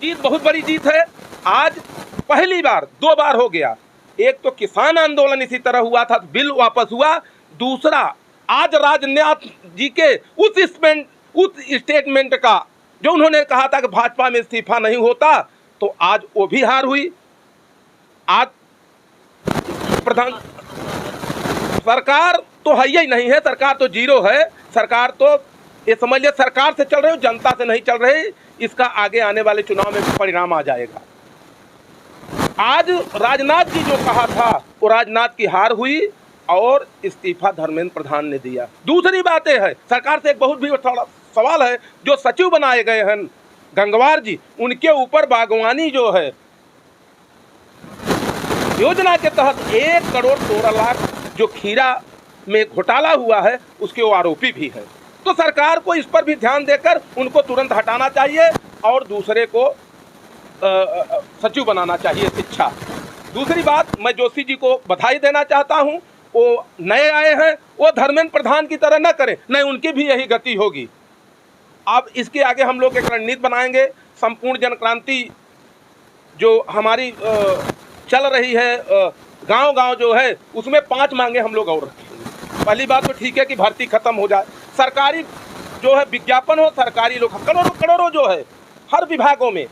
जीत बहुत बड़ी जीत है। आज पहली बार, 2 बार हो गया। एक तो किसान आंदोलन इसी तरह हुआ था, बिल वापस हुआ। दूसरा, आज राजनाथ जी के उस स्टेटमेंट का जो उन्होंने कहा था कि भाजपा में इस्तीफा नहीं होता, तो आज वो भी हार हुई। आज प्रधान सरकार तो है ही नहीं है, सरकार तो जीरो है। सरकार तो ये समझ लिया सरकार से चल रही हो, जनता से नहीं चल रही। इसका आगे आने वाले चुनाव में परिणाम आ जाएगा। आज राजनाथ जी जो कहा था वो राजनाथ की हार हुई और इस्तीफा धर्मेंद्र प्रधान ने दिया। दूसरी बात यह है, सरकार से एक बहुत भी सवाल है, जो सचिव बनाए गए हैं गंगवार जी, उनके ऊपर बागवानी जो है योजना के तहत 1 करोड़ 16 लाख जो खीरा में घोटाला हुआ है, उसके वो आरोपी भी है। तो सरकार को इस पर भी ध्यान देकर उनको तुरंत हटाना चाहिए और दूसरे को सचिव बनाना चाहिए शिक्षा। दूसरी बात, मैं जोशी जी को बधाई देना चाहता हूं, वो नए आए हैं, वो धर्मेंद्र प्रधान की तरह न करें, नहीं उनकी भी यही गति होगी। अब इसके आगे हम लोग एक रणनीति बनाएंगे। संपूर्ण जन क्रांति जो हमारी चल रही है, गांव-गांव जो है, उसमें 5 मांगे हम लोग और रखेंगे। पहली बात तो ठीक है कि भर्ती खत्म हो जाए, सरकारी जो है विज्ञापन हो, सरकारी लोग करोड़ों जो है हर विभागों में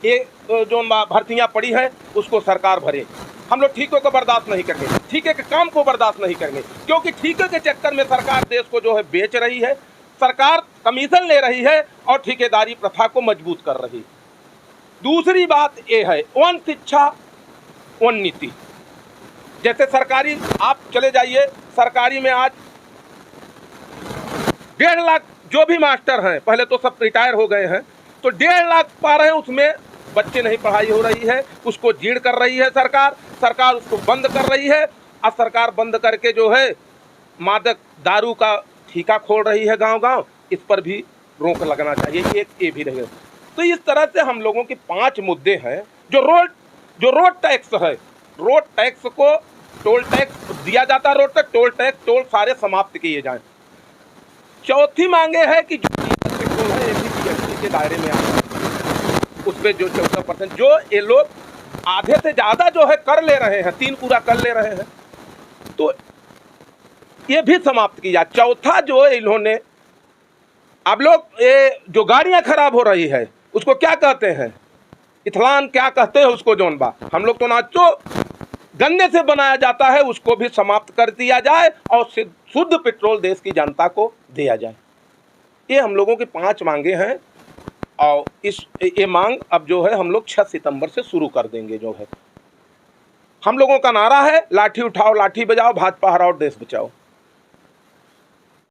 ये जो भर्तियां पड़ी हैं उसको सरकार भरे। हम लोग ठीके को बर्दाश्त नहीं करेंगे, ठीके के काम को बर्दाश्त नहीं करेंगे, क्योंकि ठीके के चक्कर में सरकार देश को जो है बेच रही है, सरकार कमीशन ले रही है और ठेकेदारी प्रथा को मजबूत कर रही है। दूसरी बात ये है, वन शिक्षा वन नीति। जैसे सरकारी आप चले जाइए, सरकारी में आज 1.5 लाख जो भी मास्टर हैं, पहले तो सब रिटायर हो गए हैं, तो 1.5 लाख पा रहे हैं, उसमें बच्चे नहीं पढ़ाई हो रही है, उसको जीर्ण कर रही है सरकार उसको बंद कर रही है। अब सरकार बंद करके जो है मादक दारू का ठेका खोल रही है गांव-गांव, इस पर भी रोक लगना चाहिए, ये भी रहेगा। तो इस तरह से हम लोगों के 5 मुद्दे हैं। जो रोड टैक्स है, रोड टैक्स को टोल टैक्स दिया जाता है, रोड तक टोल टैक्स टोल सारे समाप्त किए जाएं। चौथी मांगे है कि जो पेट्रोल है ये भी जीएसटी के दायरे में आए, उस पर जो 14% जो ये लोग आधे से ज़्यादा जो है कर ले रहे हैं, 3 पूरा कर ले रहे हैं, तो ये भी समाप्त किया। चौथा जो इन्होंने, अब लोग ये जो गाड़ियां खराब हो रही है उसको क्या कहते हैं, इथलान क्या कहते हैं उसको, जोन बा हम लोग तो ना जो गन्ने से बनाया जाता है उसको भी समाप्त कर दिया जाए और शुद्ध पेट्रोल देश की जनता को दिया जाए। ये हम लोगों की 5 मांगे हैं और ये मांग अब जो है हम लोग 6 सितंबर से शुरू कर देंगे। जो है हम लोगों का नारा है, लाठी उठाओ लाठी बजाओ, भाजपा हराओ देश बचाओ।